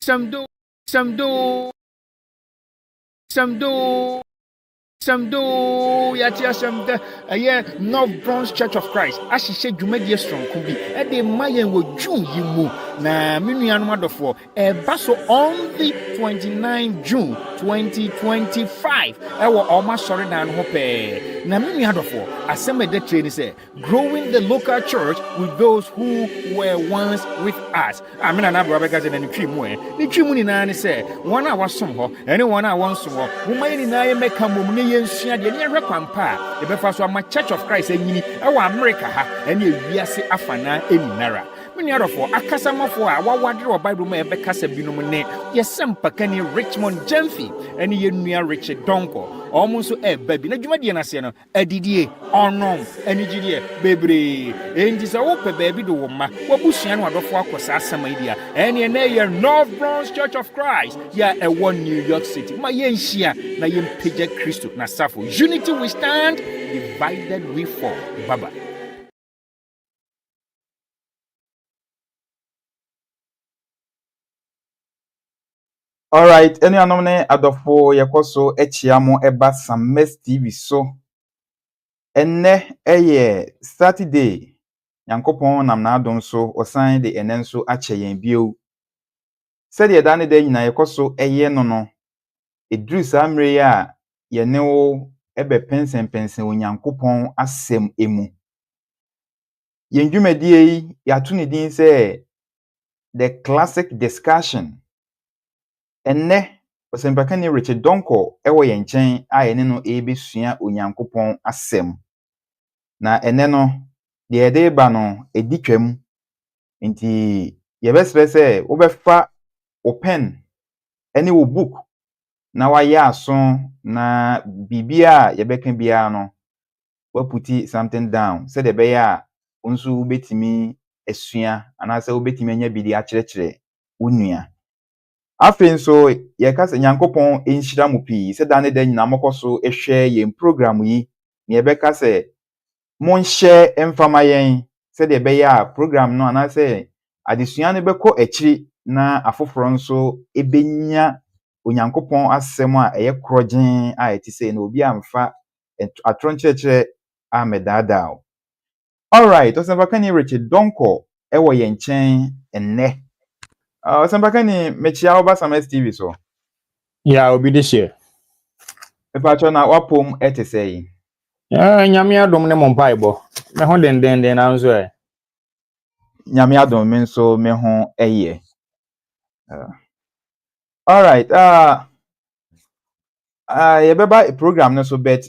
Samdo yatia samda North Bronx Church of Christ ahihye dwumadie stronko bi e de mayen wo June yimu na menuanu adofo baso on the 29 June 2025 ewo oma sori dan ho pe na menu adofo asem de train say growing the local church with those who were once with us amina na bro bega na twimu ni twimu ni na ne say won a wasom ho ene won a wonsom ho mumaye ni na ye meka mom ne yensua de ne hwe kwampa e befa so ama Church of Christ anyini ewo America ha ene ewiase afana eninara many adofo akasamafo a wawadre o Bible ma ebe kasa binom ne yesempaka ni Richmond Jemfi ene yenua Richard Donko omo nso eba bi na dwumadie na se no adidie onom enigidie bebre enji se wo pe ba bi do wo ma wabusua no adofo akosa asama idia ene na ye North Bronx Church of Christ ya ewo New York City ma ye nhia na ye mpege Kristo na safo unity we stand, divided we fall. Baba. All right, any anomne adofo yekoso echiamo eba Sames TV so. Enne eye Saturday Yankopon nam na adom so osan de enen so ache yen bio. Said dane de nyina yekoso eye no edru samre ya ye ne wo ebe pensen Onyankopon asem emu. Yen dwumadie yi ya to ne din se the classic discussion. Enne osempaka ni Richard Donko ewo ye nchen a ene no ebesua Onyankopon asem. Na ene no de ede ba no editwam nti ye besre se wo befa o pen ene wo book na wa ya aso na bibia ye beka bia no wa puti something down se de be ya onso betimi esua anase wo betimi anya bidi a kyerɛkyerɛ onua afen so ye kasa Nyankopon enhyira mu pi se dane da nyina mokoso ehwɛ ye program yi ne ye beka se monhyɛ emfama yen se de be ya program no anase adesua ne beko akiri na afoforo nso ebenya Onyankopon asɛm a ɛyɛ krɔgyen a ɛte sɛ na obi amfa atronkyerɛkyerɛ a medada. All right, osempaka ni Richard Donko ɛwɔ ye nkyɛn enne. Osempaka ni mechia oba Sames TV so. Yeah, obi de share. Epacho na wapom ete sey. Nyame adom ne mompaibo. Me ho den na nso e. Nyame adom me nso me ho eye. All right, ye beba program no so bet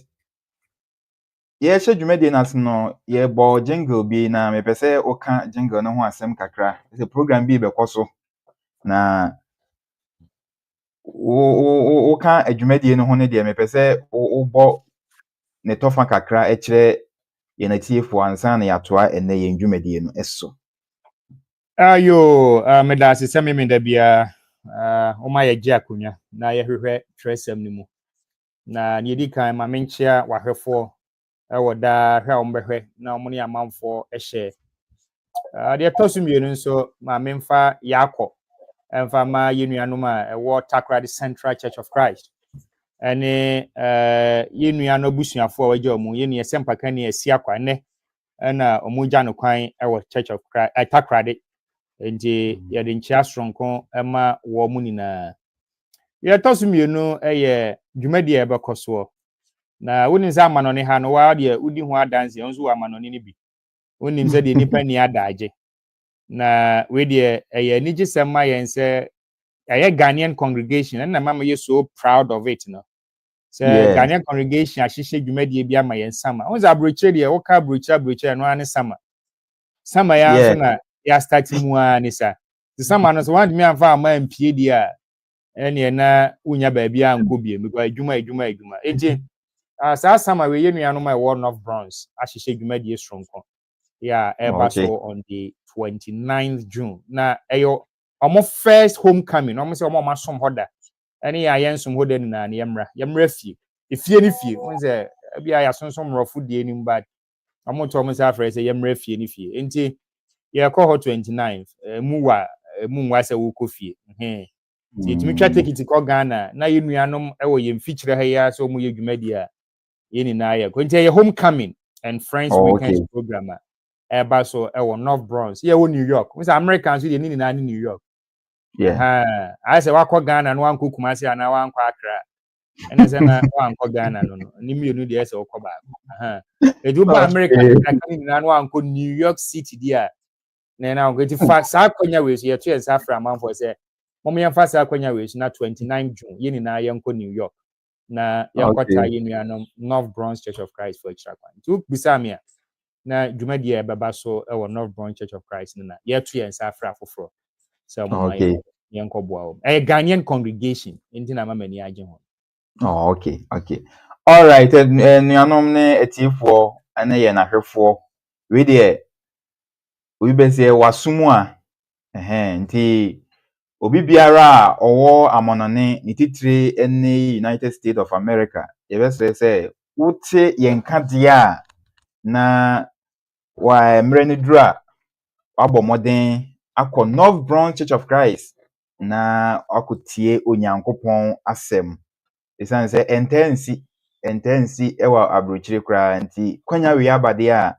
ye hye dwumade nas no ye bo jingle bi na me pese oka jingle no ho asem kakra. The program bi bekoso na o ka adwumade no ho ne de me pese o bo ne tofa kakra e kire ye na tiefo ansa na yatoa enne ye dwumade no eso. Ayo, medase se me da bia o ma ye gye akonya na ye hwehwe tresem ni mu. Na ne di kan ma menchia wahwefo ewo da hwa ombehwe na omune amanfo ehye de tosum yenu nso ma memfa yakọ emfa ma yenuanom a ewo Takrade Central Church of Christ ene yenuano busuafo a wagye omu yenu yesempaka ne asiakwa ne na omugya no kwan ewo Church of Christ Takrade enti ye de nchia stronko ema wo mu nyina ye tosum yenu eye dwumadi ebekoso na woni nza amanone ha no wa de udi ho adanse onzo wa amanone ni bi woni nza de nipa ni adaje na we de eye niji sema yen se eye Ghanaian congregation na mama ye so proud of it no so Ghanaian congregation ahihye dwumadi bi ama yen sama onza abroche de wo ka abroche no ane sama ya so na ya start mu ani sa sama no so want me amfa ama mpie di a ene na unya ba bia anko bie me kwa adwuma enti sa sama we yenuanom a word of bronze ahihye dwumadi stronko yeah eba so on the 29th June na eyo omo first homecoming omo se omo masom hoda ene ya yensom hoda ni na yemra fie efie ni fie onze bia ya sonsom rofu die ni mbad omo to omo se afre se yemra fie ni fie enti ye ko ho 29th mu nwa se wo ko fie Ti tumi twa take it ko Ghana na ye nuanom ewo ye mfikyire ha ya so mu ye dwumadi a ye ni na ye. Ko nti ye homecoming and friends weekends program a eba so ewo North Bronx. Ye wo New York. We say Americans we ni na New York. I say wa ko Ghana no wan ko Kumasi ana wan ko Accra. Ene say na wan ko Ghana no. Ni mienu de say wo ko ba. Edu ba America na kan ni na wan ko New York City dia. Na go to fa sa kwanya we so ye to yes Afra man for say mom yɛn fa sa kwanya we so na 29 June ye ni na yɛn ko New York na yɛn kɔta ye nuanom North Bronx Church of Christ for Chakwan. Tu bisa me na dwumadi e beba so e wo North Bronx Church of Christ na ye to yɛn sa Afra foforo. So mom yɛn kɔ boa wo. Ghanaian congregation enti na mama ni agye ho. Okay. All right, nuanom ne etifo ene ye na hwefo. We de we be say wasumu a nti obi biara a owo amonone ni titire ene United States of America ye be say wote yenka dia na wa mre ne dura abomoden akọ North Bronx Church of Christ na akotie onyankopon asem esan say entensi ewa abrochire kra nti kwanya we abade a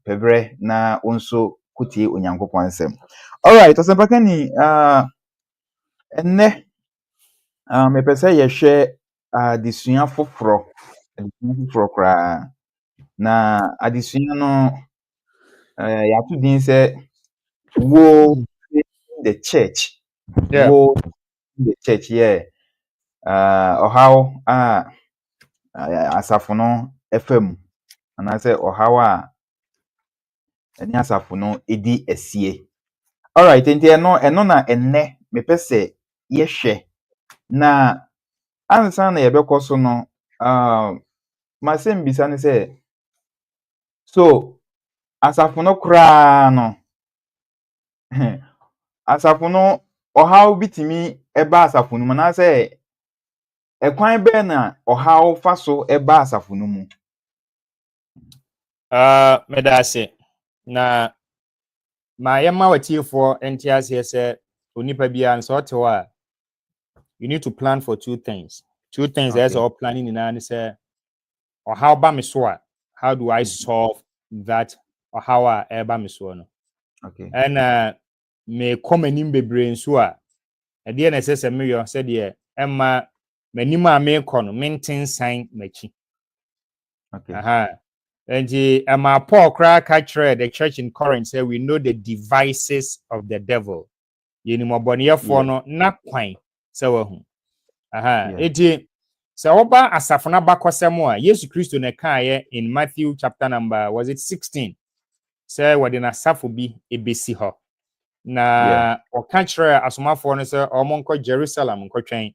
pebre na onso kutie onyankopon asem. All right, osempaka ni enne me pese ye hwe adesua foforo kra na adesua no ya to din say Woes in the church. Woes in the church, how asafo no FM and I say how any asafo no edi esie. All right, enti eno na enne me pese ye hwe na ansa na ye bekoso no masem bisa ne say so asafo no kra no asafo no how bitimi eba asafo no na say ekwan be na how faso eba asafo no mu. Medase na ma yema watiefo entiase se onipa bia nso otewo a you need to plan for two things as all planning in and say or how ba me so a how do I solve that or how eba me so no and me come anim bebre nso a e de na sese me yo se de emma manim a me kɔ no maintain sign machi and Emma Paul crack the church in Corinth say we know the devices of the devil. Yeni moboniye for no na kwan se wahu. Eti se oba asafona bakosemo a Yesu Kristo ne kaye in Matthew chapter number was it 16. Say wadi na asafo bi ebesi ho. Na oka kire asomafo no se omonko Jerusalem nkotwen.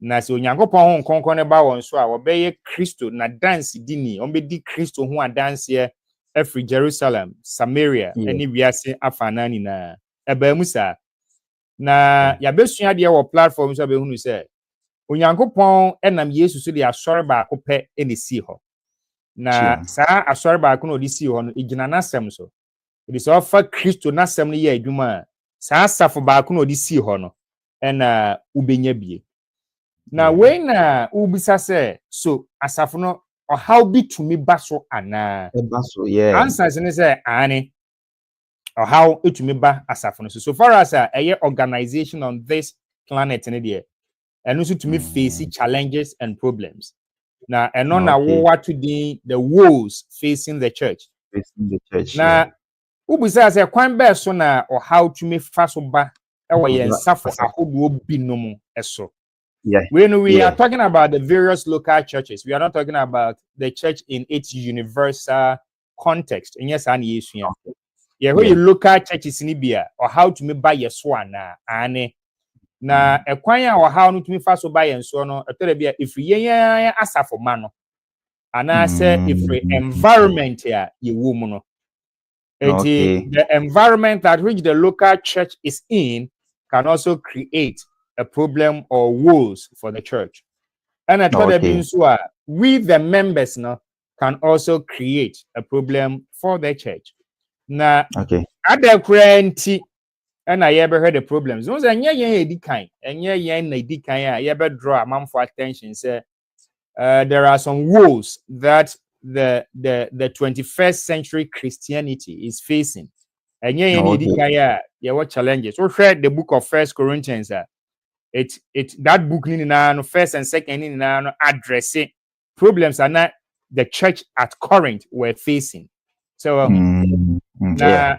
Na se onyankopon ho nkonko ne ba won so a obeye Kristo na dance dini ombedi Kristo ho adanse every Jerusalem Samaria any wiase afanani na eba musa na ya besua de wo platform so be hunu se onyankopon enam Yesu so de asore ba ko pe ene si ho na saa asore ba ko no de si ho no igina nasem so it is offer Kristo nasem no ye adwuma saa safo ba ko no de si ho no ena ubenya bie. Na when ubisa say so asafo no or how be to me baso ana answers ne say ani or how it to me ba asafo no so far as a organization on this planet in there and also to me face challenges and problems na eno na what to the woes facing the church na ubisa say kwan be so na or how to me faso ba e wo yen safo ahodo binom eso. When we are talking about the various local churches, we are not talking about the church in its universal context. And yes, and yes, you local churches in Libya or how to me buy your swan ane na ekwanya or how to me fast buy and so no if we asa for mano and I say if the environment here you woman the environment that which the local church is in can also create a problem or woes for the church. And I thought we the members now can also create a problem for the church. Now, other current and I ever heard the problems. Once and yeah, kind, and yeah, na kind, I ever draw a man for attention. Say, there are some woes that the 21st century Christianity is facing. And yeah, what challenges. So read the book of First Corinthians. It that book in first and second in addressing problems are not the church at Corinth were facing. So Yeah.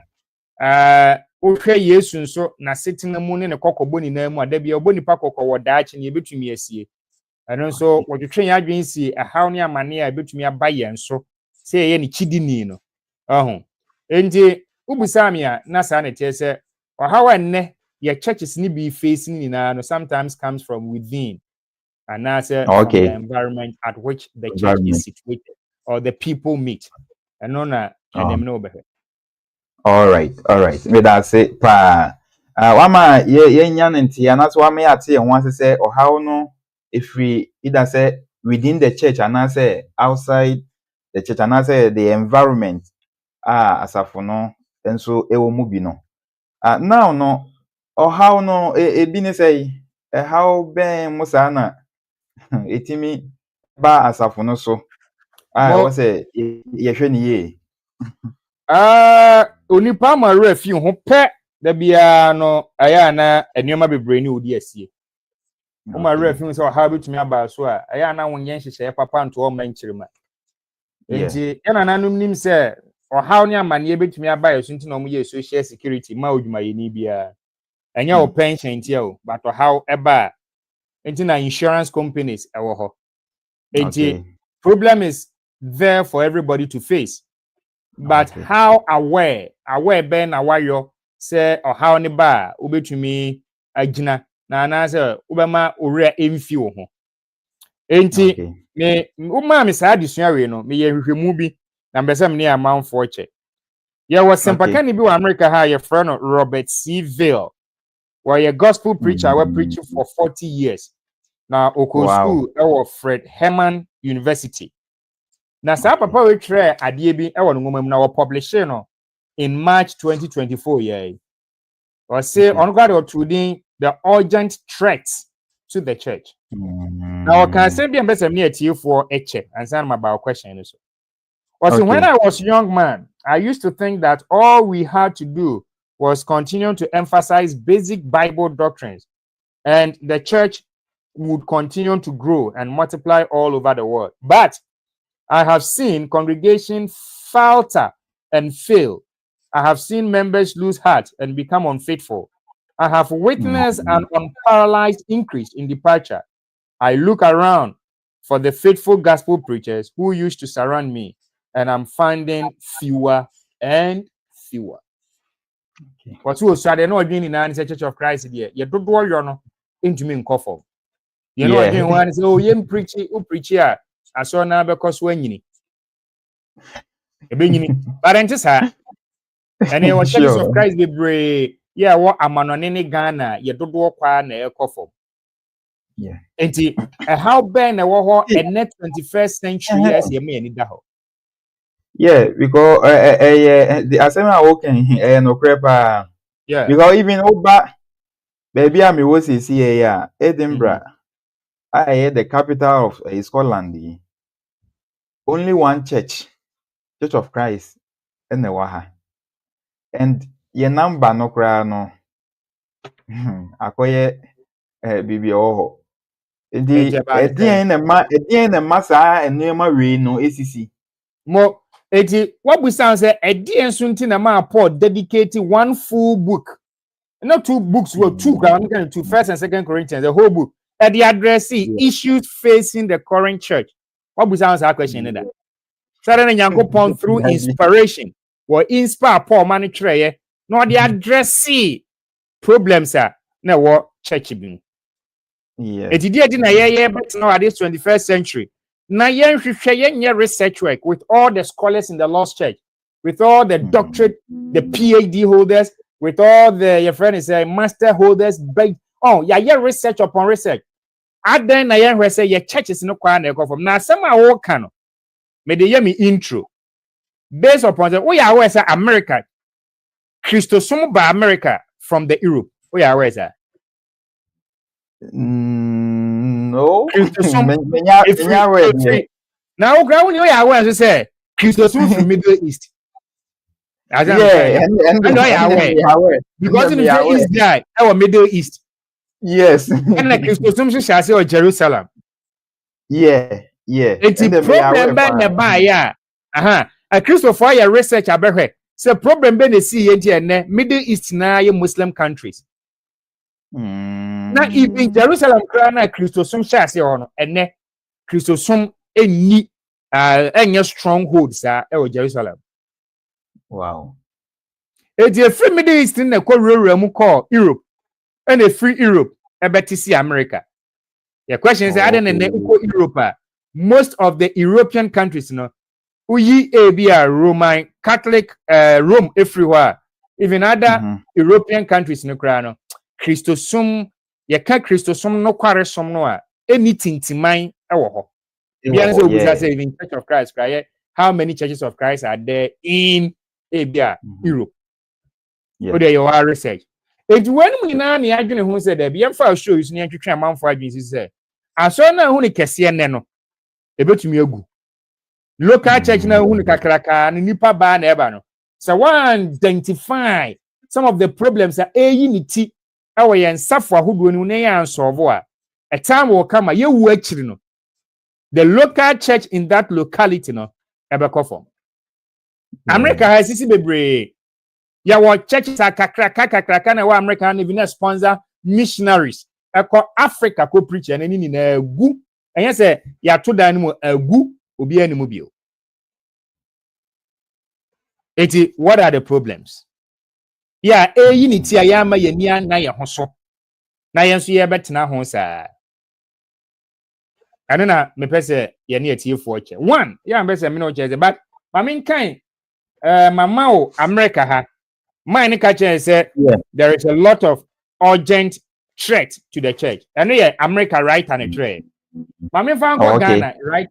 okay, yes, so na sitting the moon in a cockoboni name, or there be a boni pack or Dutch and you between me a see. And also, what you train your see a how near mania between me a buy and so say any chidinino. Oh, and Ubusamia, Nasanete say, or how I ne your churches need be facing in sometimes comes from within, and answer from the Okay. environment at which the church is Environment. situated or the people meet. And no, and them know better. All right. Me that say pa. Wama ye nyan ntia na so wama ate ye ho say or how no if we either say within the church and say outside the church and say the environment asafo no enso ewo mu bi no. Now no or how no bi ne say how ben musa na etimi ba asafo no so. What say ye hwe ne ye. Onipa ma refi ho pe da bia no aya na enema bebre ni odi asie o ma refi so ha betumi aba so aya na wonye nhyehyɛ papa nto o man kyerema enti ena nanum nim se o ha ne amane betumi aba yeso nti na mo ye social security ma odwuma ye ni bia enya o pension ntia o but how eba enti na insurance companies ewo ho enti problem is there for everybody to face. But how aware ben awayo say or how ni ba ubetumi agina na na say ubema ore emfi wo ho enti me uma me sa adesua we no me ye hwehwemu bi na mbese me ne amanfo che ye was sempakani bi wa America ha ye friend Robert C. Vail where a gospel preacher we preaching for 40 years na oko school e wo Fred Herman University. Na sa papa we try adie bi e wono ngomam na wo publish no in March 2024 yeah. Or say on God or to the urgent threats to the church. Now can say be ambassador near to you for a check and send my about question so. Also when I was a young man, I used to think that all we had to do was continue to emphasize basic Bible doctrines and the church would continue to grow and multiply all over the world. But I have seen congregations falter and fail. I have seen members lose heart and become unfaithful. I have witnessed an unparalleled increase in departure. I look around for the faithful gospel preachers who used to surround me, and I'm finding fewer and fewer. What's who started not being in the Church of Christ here? You don't do you know into me in coffee. You know, again, one is oh, you preach here. I saw now because when you but I'm just and it was Church of Christ be brave. Yeah, what am on any Ghana? You don't walk on a coffee. Yeah. And how Ben a war and net 21st century as you may need that. Yeah, because the assembly working no prepare. Yeah. Because even over baby I was here, Edinburgh. I hear the capital of Scotland. Only one church, Church of Christ, in the Waha. And your number no cry no. Akoye bibi oho. The the massa and near my no ACC. Mo what we sound say a dear suntin a man Paul dedicated one full book. Not two books were two ground to First and Second Corinthians, the whole book. At the address issues facing the current church. What we sound our question in that. Suddenly Yankopon through inspiration or inspire Paul manage no the address problems are now what church being. Yeah. It did na yeah, but now at this 21st century. Now yeah, research work with all the scholars in the lost church, with all the doctorate, the PhD holders, with all the your friend is a master holders. Research upon research. At then I say your church is no quite from now. Some are all canon. May they hear me intro based upon the America. Christosum by America from the Europe. Oh yeah, where is that? No. Christosum Menya ready. now ground you are aware as say Christosum from Middle East. As I'm saying, I know you are aware because in the East guy, our Middle East. Yes. And like Christosum shall say or Jerusalem. Yeah. It's a problem by the buyer. A Christopher your research about so problem ben see and Middle East na Muslim countries. Now even Jerusalem na Christosum shall say on and Christosum any strongholds or Jerusalem. Wow. It's a free Middle East in the call Europe and a free Europe about to see America. The question is, I don't know Europe. Most of the European countries, we are Roman Catholic, Rome everywhere. Even other European countries, Christosum, you can't Christosum no quarresum no anything to mind. Even Church of Christ, how many churches of Christ are there in Europe? Yeah. There you are research. It's when we now the argument who said that BM show is near to try man for agencies say. I saw now who the Kessia Neno. Local church now who the Kakraka and Nipa Ban Ebano. So one identify some of the problems that a unity our and suffer who do and solve. A time will come you work no. The local church in that locality no ever conform. America has this baby. Yeah, what churches are kakraka na wa American even sponsor missionaries. Africa ko preach and any na gu. And yes, ya to dan mo agu obi animu bio. What are the problems? Yeah, unity ayama ye nia na ye hoso. Na ye nso ye betena ho sa. Ano na me pese ye na etiefo che. One, yeah, me pese me no che but mamin kan mama o America ha. Mine catcher said there is a lot of urgent threat to the church. And America right and a trade. Mami found Ghana right.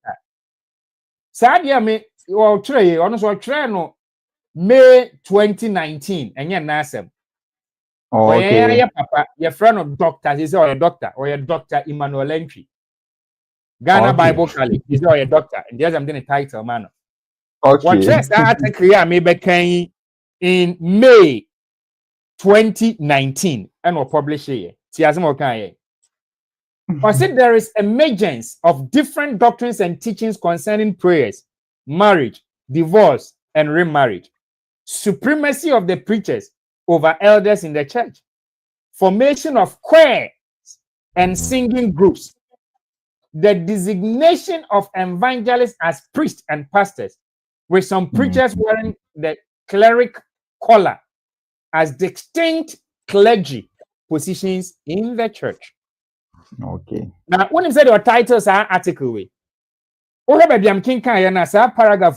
Sadia me or trade on so treno May 2019 and you're nasem. Okay, papa, your friend of doctors is or a doctor or a Dr. Emmanuel Entry. Ghana Bible College is or a doctor, and there's I'm doing a title man. Okay. What that article maybe in May 2019 and will publish here. I said there is emergence of different doctrines and teachings concerning prayers, marriage, divorce, and remarriage, supremacy of the preachers over elders in the church, formation of choirs and singing groups, the designation of evangelists as priests and pastors, with some preachers wearing the cleric collar as distinct clergy positions in the church. Okay. Now, when you say your titles are article way, paragraph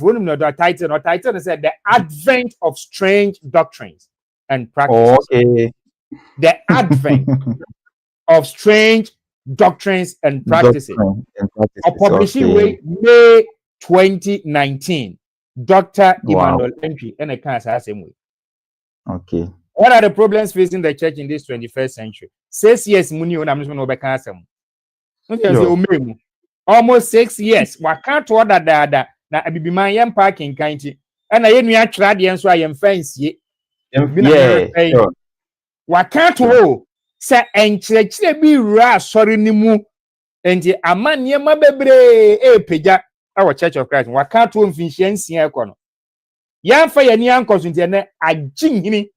title said the advent of strange doctrines and practices. Okay. The advent of strange doctrines and practices. Publishing way May 2019. Dr. Emmanuel Entry and a cancer same way. Okay. What are the problems facing the church in this 21st century? 6 years, Muni, when I'm just going to cancer. Almost 6 years. What can't order that? Now, I be my young parking kind. And I ain't tried the answer. I am fancy. Yeah. What can't hold? Say, and church be ra sorry nimu. And the aman yama bebre peja our Church of Christ. What can't hold efficiency? Yan fire ni uncles in the a jing.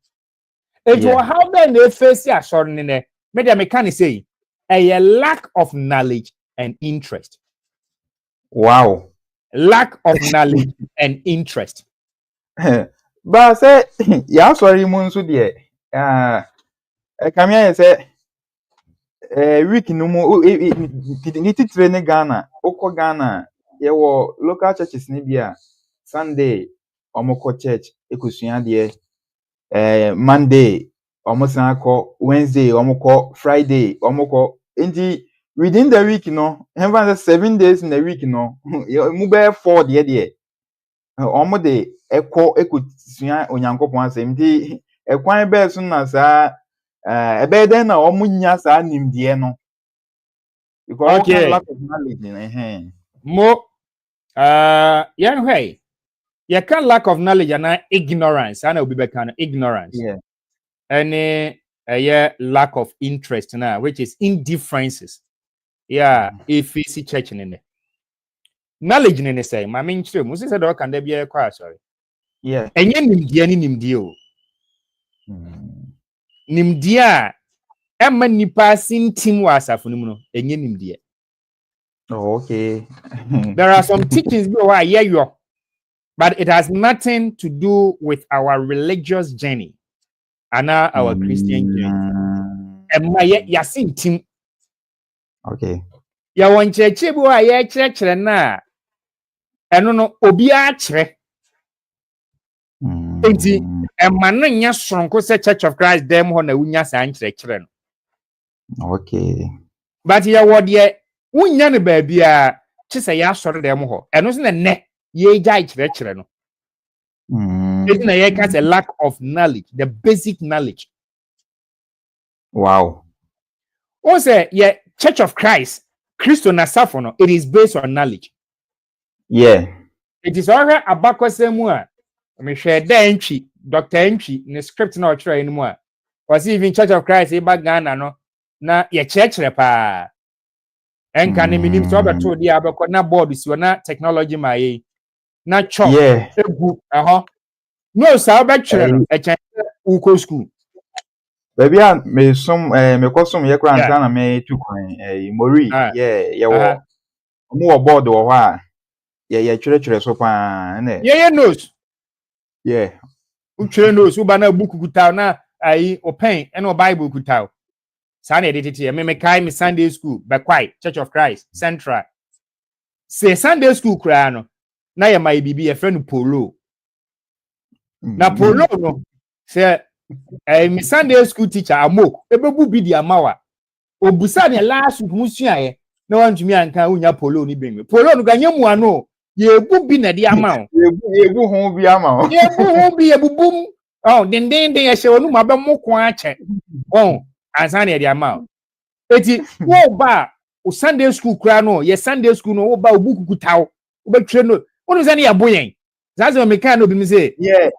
It will how then they face ya sorry in there. Maybe I can say a lack of knowledge and interest. Wow. Lack of knowledge and interest. But say, yeah, sorry, Monsu dear. Come here and say, week no more. Need to train Ghana, Oko Ghana. Yeah, local churches Nibia Sunday, Omoko Church, Ekusuya dear. Monday, almost Wednesday, Friday, within the week, 7 days in the week, move 4 dear. Almost the echo, onyanko point, same day, a quite best soon as ebe then na omunya sa nimdie no because what kind Okay. lack of knowledge in Mo yan hwɛ you can lack of knowledge and ignorance ana obi bɛka no ignorance yeah any lack of interest now which is indifferences yeah if you see church in it knowledge ne say ma me nkyerɛ mu sɛ dɛ ɔka da bia ɛkɔ asɔre yeah ɛnyɛ nimdeɛ ne nimdeɛ o nimdeɛ a ɛma nipa sintim wɔ asafo no mu no ɛnyɛ nimdeɛ oh, okay there are some teachings bi wɔ a yɛyɔ but it has nothing to do with our religious journey and our Christian journey ɛma yɛasintim okay yɛwɔ nkyerɛkyerɛ bi wɔ a yɛkyerɛkyerɛ no a ɛno no obiara kyerɛ enti ɛma no nyɛ soronko sɛ Church of Christ dɛm hɔ na wonya saa nkyerɛkyerɛ no okay but yɛwɔ deɛ wonya no baabi a kye sɛ yɛasɔre dɛm hɔ ɛno so na nnɛ yɛgyae kyerɛkyerɛ no enti na yɛka sɛ lack of knowledge the basic knowledge wow o say yeah Church of Christ Christo na safo no it is based on knowledge yeah it is already abakwasemu a me hwe da entwi Dr. Entwi ne script na ɔkyerɛ enu mu a was even Church of Christ e ba Ghana no na ye kyerɛkyerɛ pa enka ne minim so obeto dia abekɔ na board si na technology ma ye na chop yeah egu ɛhɔ no sa obɛkyerɛ no ɛkyɛn uko school baby a me som me kɔsom ye kra nta na me tu kwan mori yeah ye wo mo wo board wo hɔ a ye kyerɛkyerɛ so pa na ye knows yeah utwere knows uba na book kuta na ai open and Bible kuta sa na editete me kai me Sunday school be kwai Church of Christ Central say Sunday school kra no na ye mai bibi ye friend polo na polo no say me Sunday school teacher amok ebebu bi di amawa obusa ne last week musuaye na wantumi anka unya polo ni benwe polo no ganye mu ano ye ebu bi na di amawo yebu ho bi ama o yebu ho bi ebubum oh den ye hye wonu ma be moko ache oh ansa na di amawo eti wo ba o Sunday school kra no ye Sunday school no wo ba obuku kutaw wo betwe no wonu se na ye boyen zaze me kan no bi mi say yeah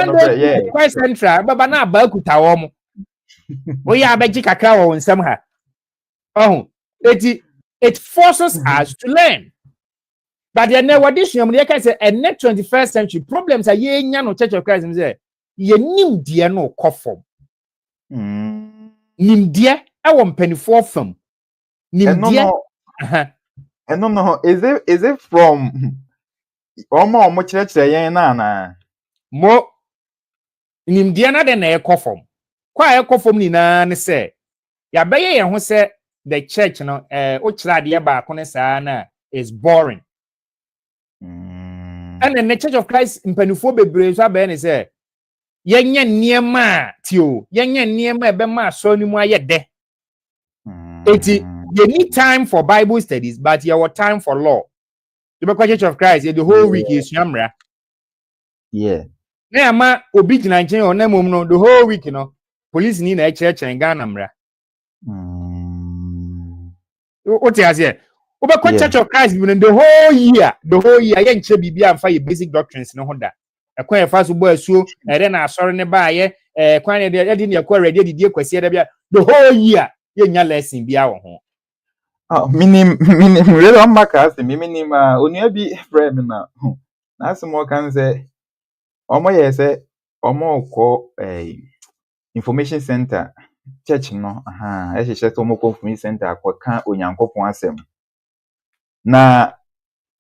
no yeah quite central baba na ba kutawo mo wo ya abeji kakra wo nsam ha oh it forces us to learn but the never this you can say a net 21st century problems are ye nya no Church of Christ say ye nim de no kofom nim de e wo mpanifo fam nim de no is it from omo kyerɛkyerɛ yɛn na mo nim de na de na e kofom kwa e kofom ni na ne say ya beye ye ho say the church no o kyerɛ de ba ko ne saa na is boring and the Church of Christ mpanifo bebree so abaye ne say yenye niema tio yenye niema ebe ma so ni mu aye de eti you need time for Bible studies but you have time for law you be Church of Christ the whole week is yamra yeah na ama obi gina nchen o na mom no the whole week no police ni na e kyerɛkyerɛ Ghana mra o ti ase o be Church of Christ the whole year ye nche bibia amfa ye basic doctrines no hoda ekwan e fa so bo asuo ere na asɔre ne ba ye kwan ne de ne ekwa ready didie kwasi ede bia the whole year ye nya lesson bia wo ho minim really on maka minim onua bi friend na asem o kan say omo ye say omo ko information center church no e hye to omo ko information center akwaka onyankopon asem na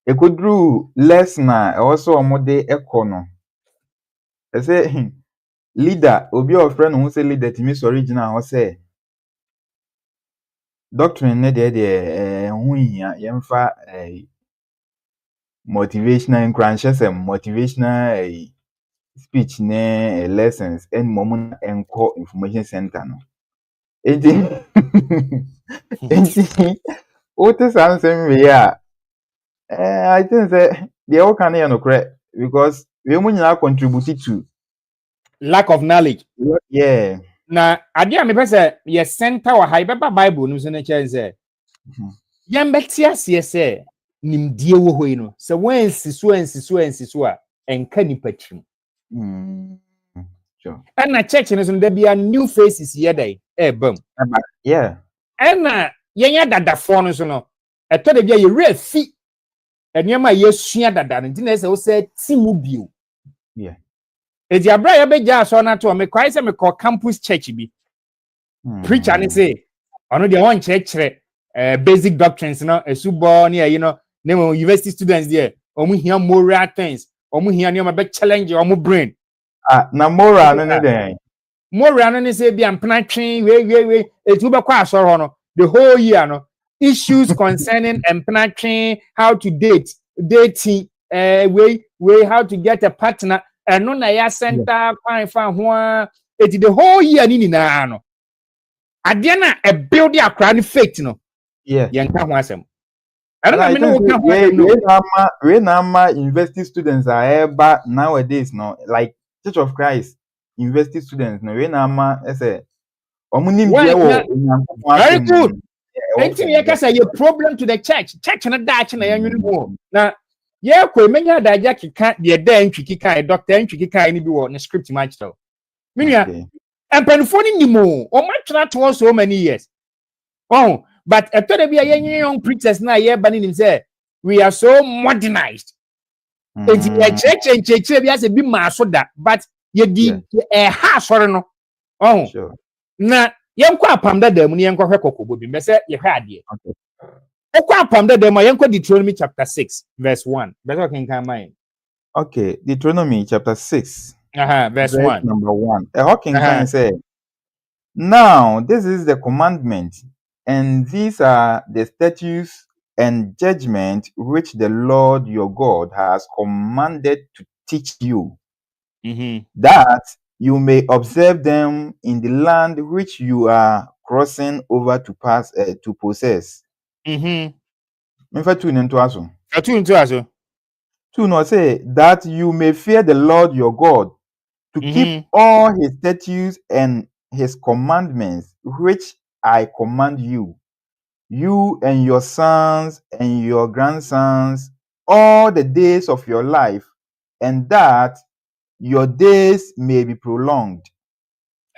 ekodru lesson na e wo so omo de ekọ no e say leader obi of friend who say leader timi original ho say doctrine ne de ho hia yemfa motivational encouragement motivational speech ne lessons and mom enko information center no enti what is answer me ya I think say the all can no correct because we mo nyina contribute to lack of knowledge yeah na ade a me pese ye center wa ha beba Bible no so na chen say yam beti ase say nimdie wo hoi no se wansi so a enka nipa trim Sure. and na church no so there be a new faces here dey bam Yeah. and na yenya dadafo no so no eto de bia ye refi enema yesua dada no ntina se wo say timu bio Yeah. edi abra ya beja so na to me kwai se me call campus church bi preacher ni say ono de won chekere basic doctrines no esubo ne you know name university students there omu hia moral things omu hia ne be challenge omu brain Na moral no ne den. moral no ne say bia mpena twen we etu be kwa asoro ho no the whole year no issues concerning mpena twen how to dating way how to get a partner eno na ya center kwan fa ho eti the whole year ni na no ade na e build akra ni faith no Yeah. yenka ho asem I don't know what we na university students are nowadays no like Church of Christ university students no we na say omunim die wo very good. Anything you can say a problem to the church na daach na yanwini mu na ye ko menya daja kika de da ntwiki kan doctor ntwiki kan ni bi wo na script match to minua empanfo ni nimo o match to so many years oh but eto de bia young preachers na ye bani nim say we are so modernized enti ye church bia say bi ma so da but ye di ha sori no oh na yenko apam da dam ni yenko hwe kokobo bi mese ye hwe ade okọ apam da dam yenko Deuteronomy chapter 6 verse 1 better can come mind okay Deuteronomy chapter 6 verse 1 number 1 Hawking can say now this is the commandment and these are the statutes and judgment which the Lord your God has commanded to teach you that you may observe them in the land which you are crossing over to pass to possess. Two no say that you may fear the Lord your God to keep all his statutes and his commandments which I command you, you and your sons and your grandsons all the days of your life, and that your days may be prolonged.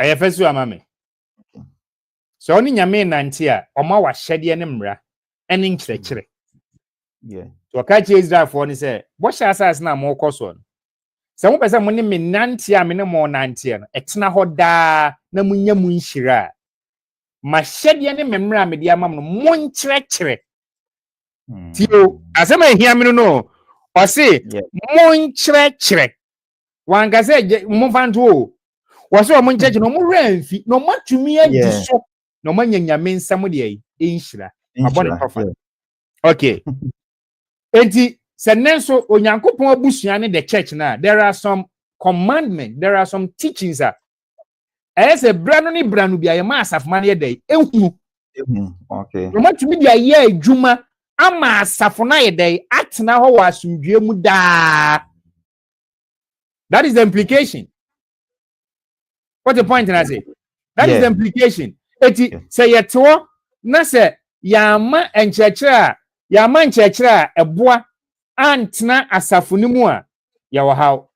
Ayefesu amame. So oni nyame nante a oma wa hyede ne mra ene nkyerɛkyerɛ. Yeah. So ka che Israel for ni say, bo hya asase na mo kɔso no. Se mo pese mo ne me nante a me ne mo nante no, etena hɔ daa na munya mu nhyira. Ma hyede ne memra me de amam no mo nkyerɛkyerɛ. Tio, asema ehia me no, o se mo nkyerɛkyerɛ. Wanga se mo fanto o. Was so mo nkyerɛkyerɛ no mo ramfi no matumi adi so no manya nyame nsam de ai enhyira. Abone profa. Okay. Enti senenso onyankopon abusua ne the church na there are some commandments, there are some teachings that as a brano ni brano bia ye ma asafma ne dey ehunu. Okay. No matumi dia ye adwuma ama asafo na ye dey atena ho wa asundue mu da. That is the implication. What's the point I say? That is the implication. Eti say yeto na say yama enkyekere a eboa antena asafo ni mu a ya wo haw.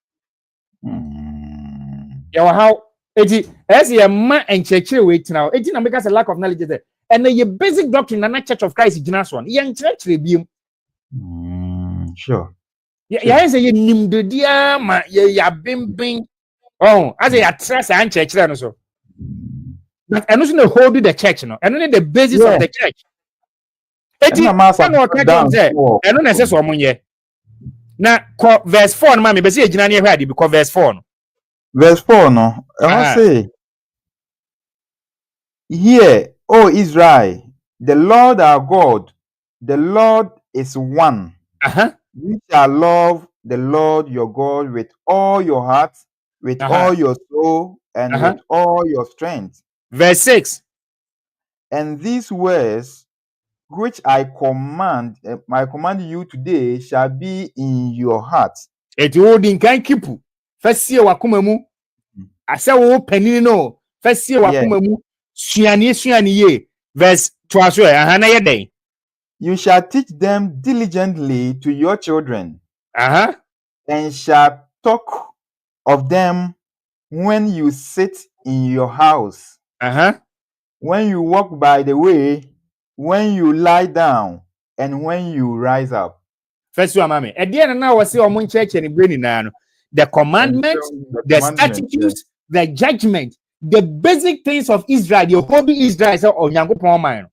Ya wo haw. Eti ese yama enkyekere we tena. Eti na make us a lack of knowledge there. And the basic doctrine na Church of Christ gina so no. Ye enkyekere biem. Sure. Ya say ye nimdodia ma ye ya bimbin. Oh, as a trust and church, no so. But I know hold the church, no. I know the basis of the church. I know say so monye. Now, verse 4, no, me say ejina ne hwade because verse 4 no. Verse 4 no. I say, hear, O Israel, the Lord our God, the Lord is one. You shall love the Lord your God with all your heart, with all your soul, and with all your strength. Verse 6. And these words which I command you today shall be in your heart. Eti odi nkan kipu. Fasie wakoma mu. Asa wo panini no. First year wakoma mu suane ye. Verse 12 na ye den. You shall teach them diligently to your children, and shall talk of them when you sit in your house, when you walk by the way, when you lie down, and when you rise up. First one, mami. At the end, now we see on church and bringing now the commandments, the statutes, the judgment, the basic things of Israel. The whole Israel is on Yango Poman.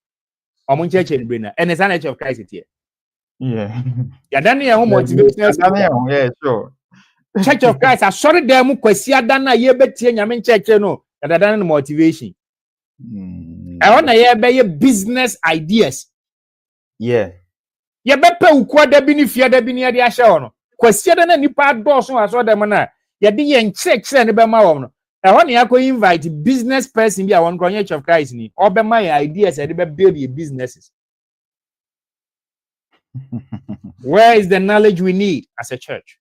On church and bringing, and it's an age of Christ here. Yeah. Yeah, then you motivational. Yeah, sure. Church of Christ. I sorry them kwasia dana ye betie nyame church no. That dana motivation. I want to hear business ideas. Yeah. Ye bepe ukwa da bi ni fia da bi ni ade ahye wo no kwasia da na nipa doso aso da na ye de ye nkyekere ne be ma wo no e ho ne yakọ invite business person bi a won kronye Church of Christ ni obema ye ideas e de be build your businesses. Where is the knowledge we need as a church?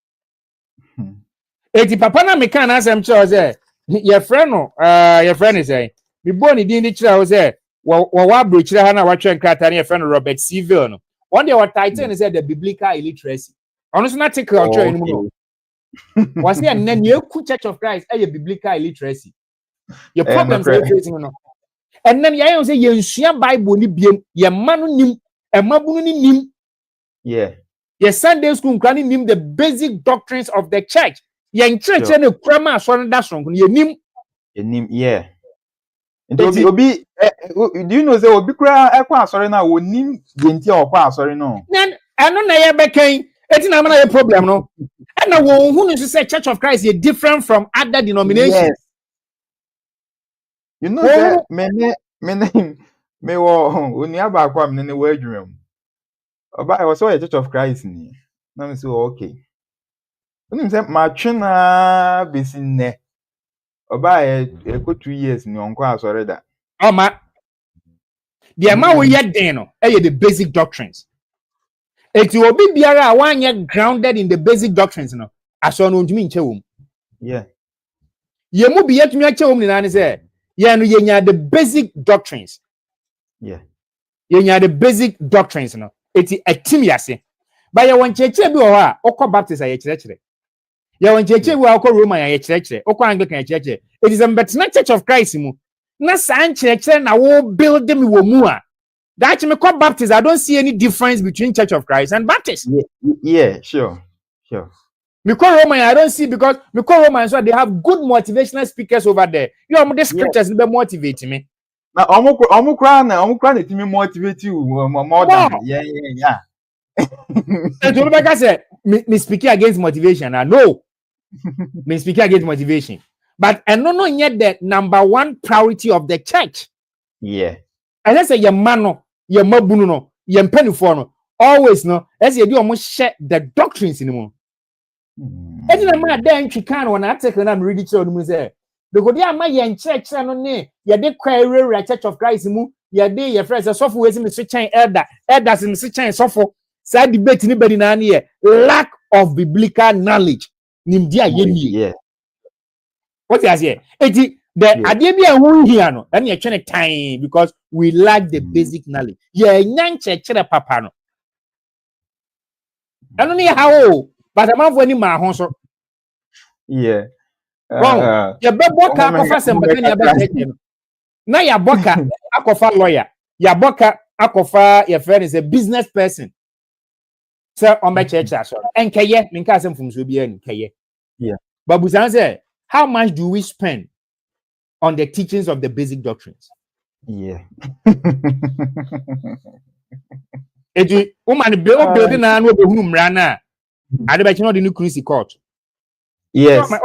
Eti papa na me kan asem che o say your friend is say me boni din ni kire o say wo wa bro kire ha na wa twen krata na your friend Robert Seville no. One day what title is the biblical illiteracy. Honestly, not take our train anymore. Was there and then you Church of Christ a biblical illiteracy? Your problems are facing no. And then you say you share Bible ni bien, your man nim, a mabu ni nim. Yeah. Your Sunday school can nim the basic doctrines of the church. Your church and the grammar so that's wrong. You nim. Yeah. Obi, do you know say obi kura ekwa asori na wonim genti okwa asori no. Then eno na ye bekan eti na na problem no. And na wo hu no say Church of Christ is different from other denominations. Yes. You know that me wo oni aba kwa me ne wo adwuma. Oba I was so Church of Christ ni. Na me say okay. Oni say ma twena besinne. Oba eko 2 years ni onko asori da. Ma the amount we yet then no the basic doctrines. It will be biara one year grounded in the basic doctrines no. Aso no ntumi nche wom. Yeah. Ye mu bi yetumi ache wom ni na say ye no yenya the basic doctrines. Yeah. Yenya the basic doctrines no. Eti atimi ase. Ba ye won cheche bi o ha okọ Baptist aye kirekire. Ye won cheche bi okọ Roman aye kirekire. Okọ Anglican aye kirekire. It is a better Church of Christ mu. Na san kirekire na wo build them wo mu a. That me call Baptist, I don't see any difference between Church of Christ and Baptist. Yeah, sure. Me call Roman, I don't see because me call Roman, so they have good motivational speakers over there. You know, the scriptures be motivating me. Now, omu kra na timi motivate you more than yeah. And to Rebecca said, me speaking against motivation. I know, me speaking against motivation, but I don't know yet the number one priority of the church. Yeah, as I say, your mano, your mabunu no, your penifo no, always no. As you do, almost share the doctrines anymore. And then I'm there Chicago when I take and I'm reading to them say because they are my young church no ne ya de kwere Church of Christ mu ya de your friends so for we see chain elders in see chain so for side debate anybody na here lack of biblical knowledge nim dia ye ni. Yeah. What you say? The idea be who here no and you trying time because we lack the basic knowledge. Yeah, nyan church papa no. I don't know how. But I'm not any my so. Yeah. Wrong. Your boka akofa sembaka ni abete. Na ya boka akofa lawyer. Ya boka akofa your friend is a business person. So on my church so. Enkeye minka asem fum so bia nkeye. Yeah. But Busan say, how much do we spend on the teachings of the basic doctrines? Yeah. Eji woman building na no be hunu mra na. I bet you know the new cruise court. Yes. So,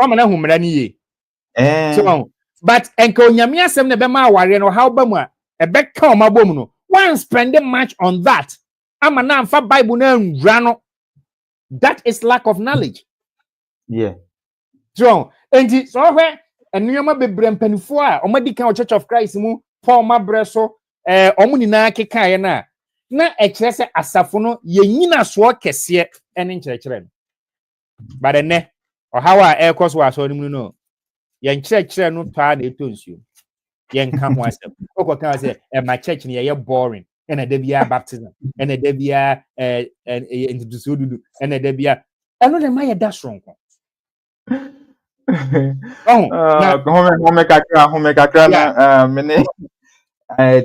but enko nyame asem ne be ma aware no how ba mu a e be ka o mabom no one spending much on that ama na amfa Bible na nwura no that is lack of knowledge. Yeah. So enti so hwe enuyama bebre mpanifo a omadi kan Church of Christ mu Paul mabre so omu nyina kekaye na ekire se asafo no yenyina so kese ene nkyerɛkyerɛ. But ene or how I air course was on no. Yan kyerɛkyerɛ no pa na eto nsuo. yen ka ho asem oko kan say my church ni ye boring and a debia baptism and a debia into sududu and a debia eno le ma ye da sonko oh na home kakra yeah na mene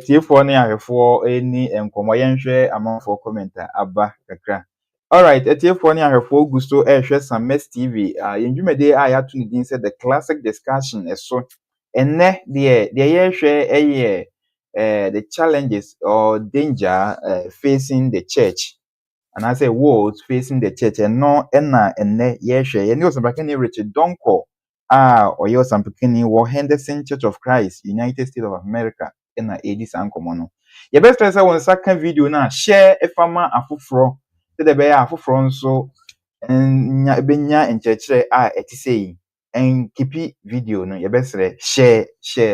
tiefo ne ahwefo eni enkomo yenhwe amanfo commenter aba kakra. Alright, tiefo ne ahwefo gusto ehwe Sames TV yendwumede a ya to ne din say the classic discussion eso enne de yehwe eye the challenges or danger facing the church. And I say woes facing the church and no ena enne yehwe yeni osambakani Richard Donko oyo sampakani wo Henderson Church of Christ United States of America ena edi sankomo no ye best say won saka video na share efama afoforo de be ya afoforo nso nya benya enchechere etisei en kipi video no ye best share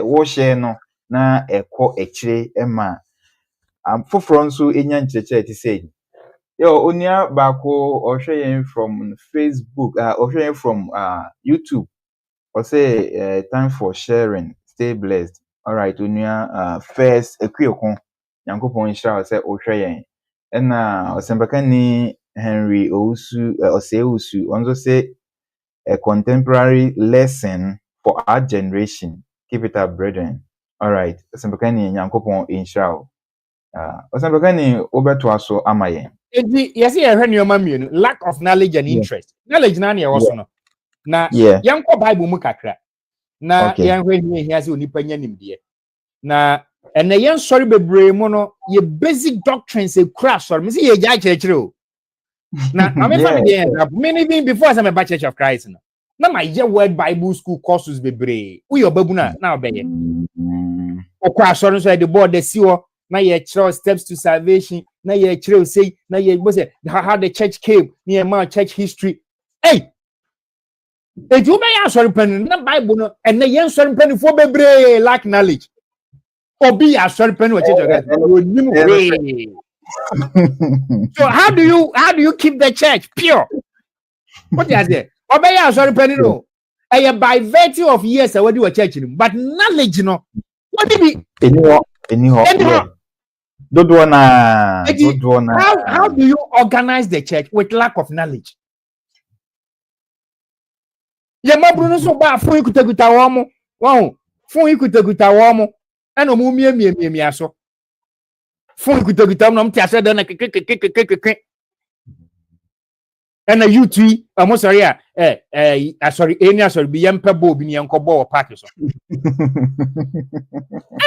wo share no na ekọ ekire ema afoforo nso enya enchechere etisei yo onia bako ohwe from Facebook ohwe from YouTube or say time for sharing stay blessed. All right, onia first ekuekon yankopon shall say ohwe yen na osembakani Henry Owusu Oseusu also say a contemporary lesson for our generation. Keep it up, brethren. All right, osembakani yankopon inshall osembakani obeto aso amaye. yes ye hwe nioma mienu lack of knowledge and interest knowledge na na ye woso no na yanko bible mu kakra na yan hwe ni ehia se onipa nya nimde na ene yen sori bebre mu no ye basic doctrines e kura sori me se ye ja chekere o na me family dey example me even before some ba Church of Christ no na my ye word bible school courses bebre we your babu na obeye o kura sori so the board the siwo na ye chiro steps to salvation na ye chiro say na ye go say how the church came near my church history hey if you may answer pen na bible no and na yen sorry pen for bebre lack knowledge obi answer pen with church guys so how do you keep the church pure what is there obi answer pen no by virtue of years what do church but knowledge no what do be anyhow how do you organize the church with lack of knowledge? Ye mabru so ba fun ikutakuta wo mo won fun ikutakuta wo mo eno mu mie aso fun ikutakuta mo mti ase da na kekekekekeke ena YouTube amo sorry sorry eni sorry bi yempa bo obi ni enkobo wo park so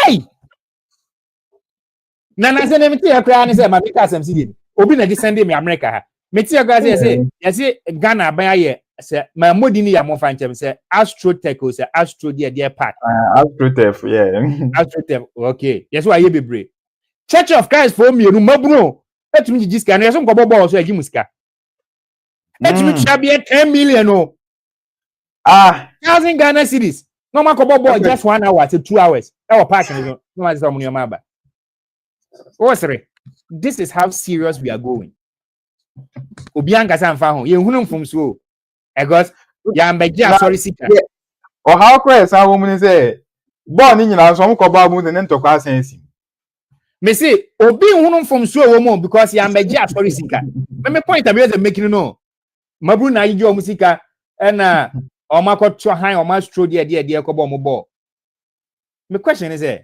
hey na se ne mti akra ni se ma bika asem si obi na di send me America ha mti akra se Ghana ban aye say my modini ya mo fanchem say astrotech o say astro there part astrotech astrotech okay yes why you be brave Church of Christ for me no mabro etumi jiska na yeso nkobobo so agimu sika etumi chabie 10 million o 1000 Ghana cedis no makobobo just 1 hour to 2 hours e park no ma say mo nyoma ba oh sorry this is how serious we are going obi anga san fa ho ye hunu mfumso because yambegia sorry sika or how crazy how woman say born in na so ko ba mu ne ntokwa asensi me say obi hunu mfumso wo mo because yambegia sorry sika me point abi they making no mabru na yiji o musika na o makotwa han o ma stro de ko bo mo bo my question is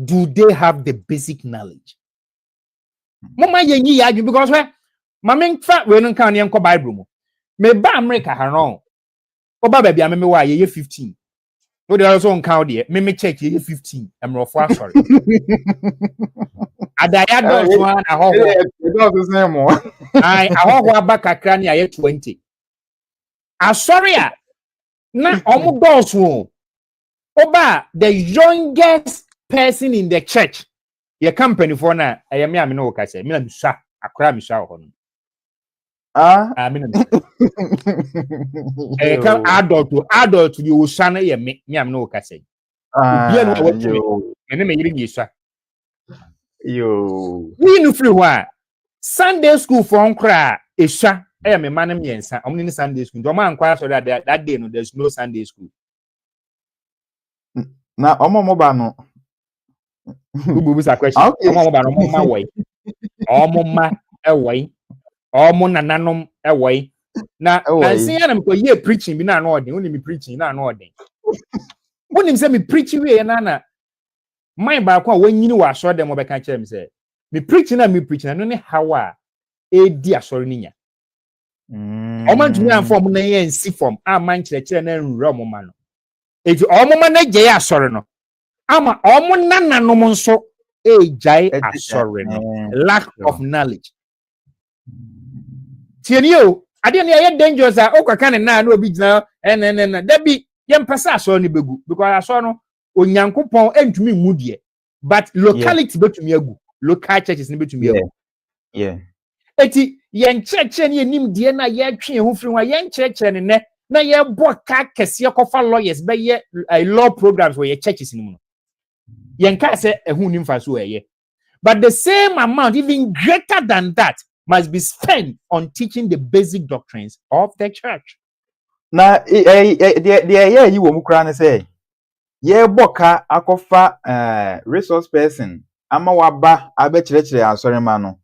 do they have the basic knowledge mama yenyi ya because we mama fa we no kan ne ko bible mu me ba America ha no oba ba bia me wa ye 15 no dey also on count there me check ye 15 amrofo sorry adaya do so na ho ai ahoho abaka kra ne aye 20 sorry na omo do so oba the youngest person in the church your company for na me am no ka say me na bisa akra bisa ho no come adult you shana ye me am no ka say bia no wa me me yiri yisa yo we no free wa Sunday school for nkra esha me manem yensa omni ni Sunday school do man kwa so that day no there's no Sunday school Na omo ba no. Ubu sa question. Okay. Omo ba no mo ma wai. Omo ma wai. Omo nananom wai. Na Away. nsi ya na me ko ye preaching bi na na odin. Woni me preaching na na odin. Woni se me preaching we na my ba ko wanyini wa so dem obeka kire me se me preaching no ne how a edi asori ninya. Oman tumi an form na ye nsi form a man kire na nwura mo ma no. Eti omo ma na gye asori no. Ama omo nananom nso ejai asori no. Lack of knowledge. Tieni o, ade na ye dangerous a okwaka ne na obi gina na da bi ye mpesa asori ni begu because asori no onyankopon entumi mudie. But locality betumi agu. Local churches ni betumi agu. Yeah. Eti yen church ni enim die na ye twe ho firi ho yen church ni ne na ye bo ka kese kofa lawyers be ye law programs where ye churches ni mu. Yen ka say ehun ni mfa so eye. But the same amount, even greater than that, must be spent on teaching the basic doctrines of the church. Na the yi wo mu kra ne say ye boka akofa resource person ama waba abekire asori ma no.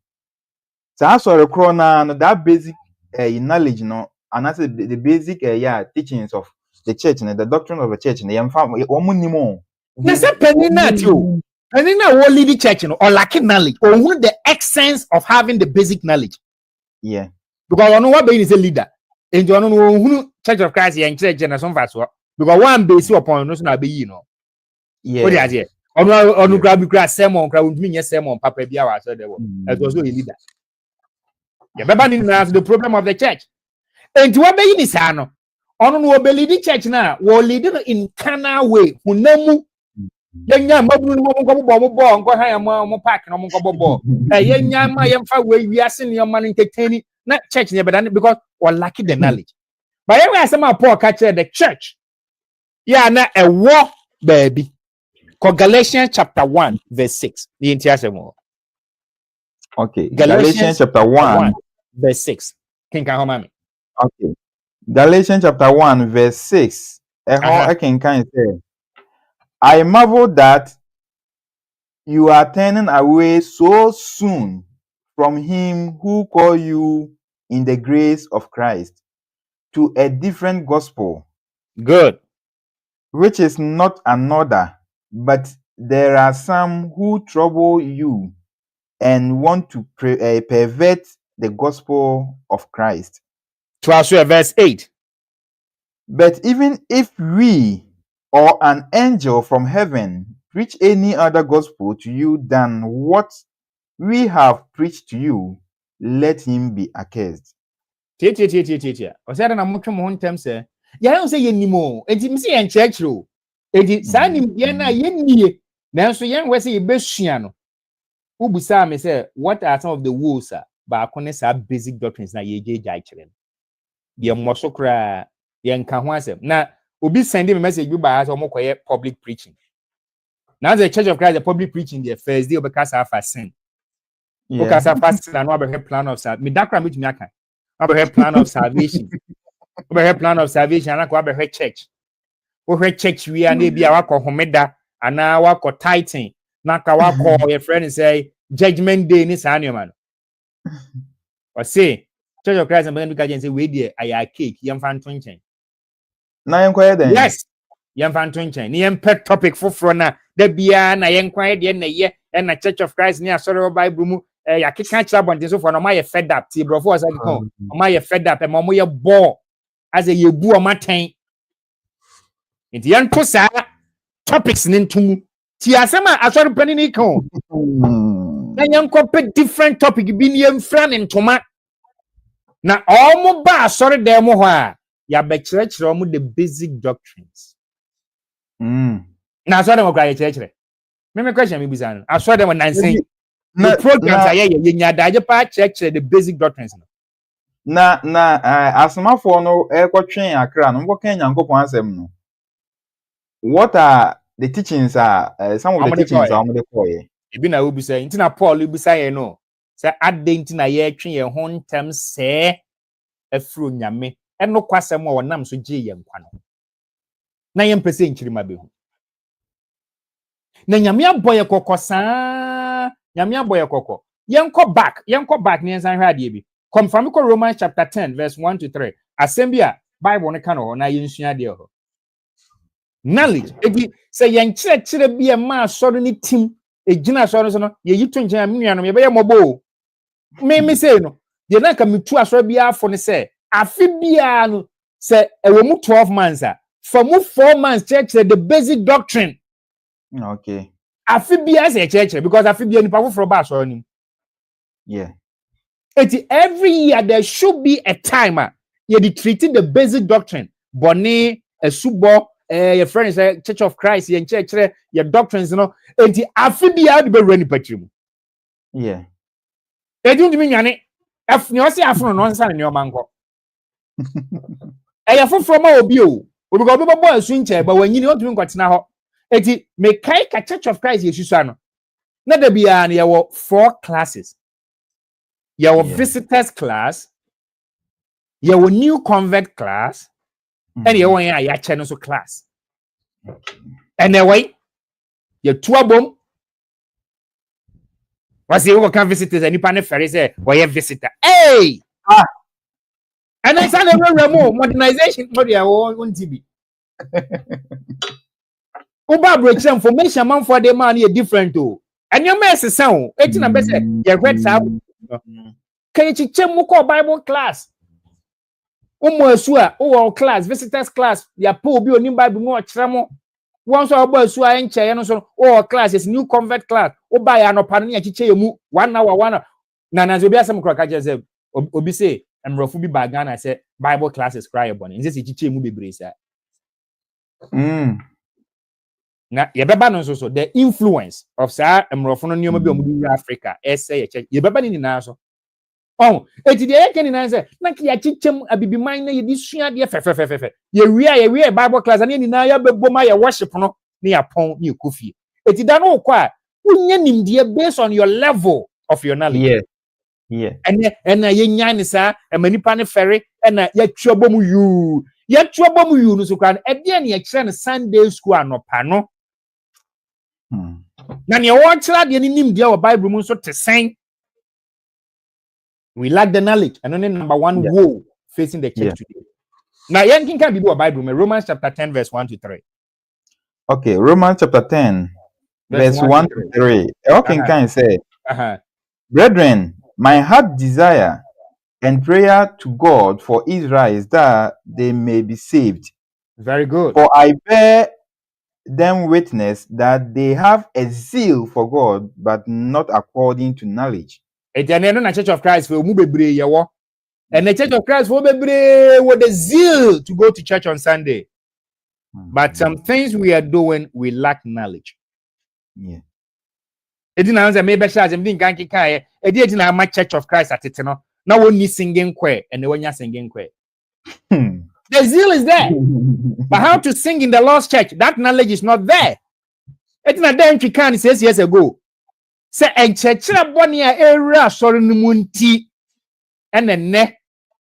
Sa asori kro na no that basic knowledge no and that's the basic teachings of the church and the doctrine of the church na yemfa omunimo. Na say penina tio. Penina wo lead the church no or lacking knowledge or who the essence of having the basic knowledge. Yeah. Because ono wa be is a leader. And ono no who Church of Christ yen church na some fast work. Because one base upon no so na be yi no. Yeah. What is here? Ono grab grab sermon grab ntumi nye sermon papa bia wa so there wo. It was so a leader. Yeah, baba ni na the problem of the church. And what be yi ni sa no. Ono no be lead the church na wo lead in carnal way. Hunamu yenya mabunu mo nko bo nko ha ya mo park no mo nko bo yenya ma yemfa we wiase ne yoma entertain na church ne bedan because we lack the knowledge. But when I say my Paul catch the church yeah na a war baby. Galatians chapter 1 verse 6. The entire mo. Okay. Galatians chapter 1 verse 6. King can me. Okay. Galatians chapter 1 verse 6. I can say I marvel that you are turning away so soon from him who called you in the grace of Christ to a different gospel. Good. Which is not another, but there are some who trouble you and want to pervert the gospel of Christ. To verse 8. But even if we or an angel from heaven preach any other gospel to you than what we have preached to you, let him be accursed. Tia. O say na mo twe mo ntem se. Ya yon say yenimo. Enti mi se yen church. Enti sa nim ye na yennie. Nanso yen we say ye besua no. Ubusa me say what are some of the woes ba ko ne sa basic doctrines na ye jai kire. Ye mmoso kra ye nka ho asem. Na obi send me message bi ba so mo koye public preaching. Now the Church of Christ the public preaching the first day obeka sa fa sin. Okay, sa fa sin na no be plan of sa. Me dakra me tumi aka. About plan of salvation. About plan of salvation, and I go church. We church we are maybe our homeda and now our tithing. Naka wako your friend and say judgment day ni sa man. Or say Church of Christ and then say we there I cake yam fan twinchen. Na yenkoye den. Yes. Yam fan twinchen. Ni yam pet topic for na the bia na yenkoye de na ye and na Church of Christ ni sorry Bible mu ya keka kira bonte so for no my fed up ti brofo asa ko my fed up e mo ye ball as a yebu o maten nti yan to sa topics ni ntum ti asema asori pani ni kan na yan ko pe different topic bi ni emfra ni ntoma na omo ba asori dem ho a ya be kire omo the basic doctrines na asori dem ko ya kire me question me bizan asori dem nansen the programs are ye nyadaje pa check the basic doctrines na asomafo no ekotwen akra no mbo kan Nyankopon asem no what are the teachings some of the teachings are the koye ebi na obi say ntina Paul obi say no say ade ntina ye twen ye ho ntem se afro nyame eno kwasem a wonam so gye ye nkwa no na ye mpese nchirima behu na nyame aboye kokko saa nyame aboye kokko yenko back ne nsan hwa de bi come from Romans chapter 10 verse 1 to 3 asembia Bible ne kan ho na yensua de ho knowledge ebi say yen kire bi e ma asoro ne tim egina asoro so no ye yito nkyɛn me nuanom ye be ye mobo me say no de na ka metu asoro bi afo ne say afi bia no say ewo mu 12 months for mu 4 months church the basic doctrine. Okay. Afi bia say church because afi bia nipa foforo ba asoro nim. Yeah. Every year there should be a time you treating the basic doctrine. Boni, a subo, your friends, Church of Christ, your church, your doctrines, you know. Afi bia de be rani patrim. Yeah. E don't mean yani. If you say afro no nsa ne mango. E ya foforo ma obi o. Obi go be boy asu nche ba wanyini o tumi nkwatina ho. Enti me kai ka Church of Christ yesusu ano. Na da bia na ye wo 4 classes. Your visitors class, your new convert class, and your one ya channel so class. And anyway, your tour bomb. Was you can visitors and you pan ferry say, why a visitor? Hey! And I saw the modernization for your own TV. Uba breaks information man for the man here different too. And your mess is sound. 18 and better. Your red sound. Can you check more Bible class? Our class, visitors class, ya po bi oni Bible mo chiramo. Once our boy so enche no so class is new convert class. O ba ya no pa no ya chiche mu 1 hour. Na zo bi asem kro ka je obi say emrofu bi ba Ghana say Bible classes cry ebony. Nse se chiche mu bebre sa. Na ye beba no so the influence of sa emrofu no nioma bi omudu Africa essay ye che ye beba ni na so. Oh, eti de eke ni na say na ya chichem abibiman na ye di sua de fe ye wi Bible class na ni na ya beboma ye worship no na ya pon na ekofie eti da no kwa unya nimde based on your level of your knowledge. Yeah. And ye nya ni sa emanipa ne ferry and ya tuobom you no so kan e de na ye kire ne Sunday school anopa no. Na ne wo kire de ni nimde wa Bible mu so tesen. We lack the knowledge, and only number one woe facing the church today. Now, yanking can be a Bible, Romans chapter 10, verse 1 to 3. Okay, Romans chapter 10, verse 1 to 3. Okay, can say, Brethren, my heart desire and prayer to God for Israel is that they may be saved. Very good. For I bear them witness that they have a zeal for God, but not according to knowledge. And the Church of Christ for Mubebre yawo. And the Church of Christ for Mubebre with the zeal to go to church on Sunday. But some things we are doing, we lack knowledge. Yeah. Edina answer maybe share them din ganki kai. Edina ma Church of Christ at it no. Now we need singing choir and the one you singing choir. The zeal is there. But how to sing in the Lord's church? That knowledge is not there. Edina then you can says years ago. Say enchechira boni a era soro numunti ene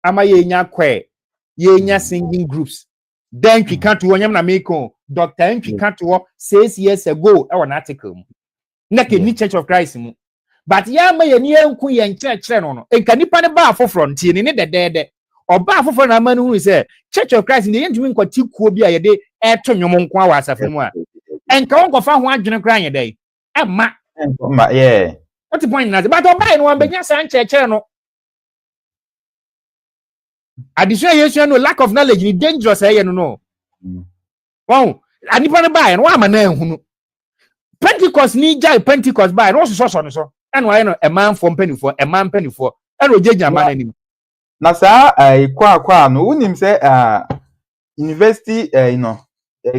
ama yenya kwe yenya singing groups then we can't wonyam na meko Dr. Entry can't 6 years ago e won article mu na ke ni Church of Christ mu but ya ma ye ni enku ye nchechire no enka nipa ne ba afoforo ntie ne dedede oba afoforo na ma no hu say Church of Christ ne yentumi nkwati kuo bi a ye de eto nwom nko a wasafe mu a enka won kofa ho adwene kra anye dai ama yeah. What's the point now? But oba no ambenya san chechere no. Additional yes no lack of knowledge ni dangerous eh no. Wow, anipa ne buy no ama na ehunu. Pentecost ni jai Pentecost buy no so so. And why no a man from penifo, a man penifo. And ojeja man anim. Na sa kwa no unim say university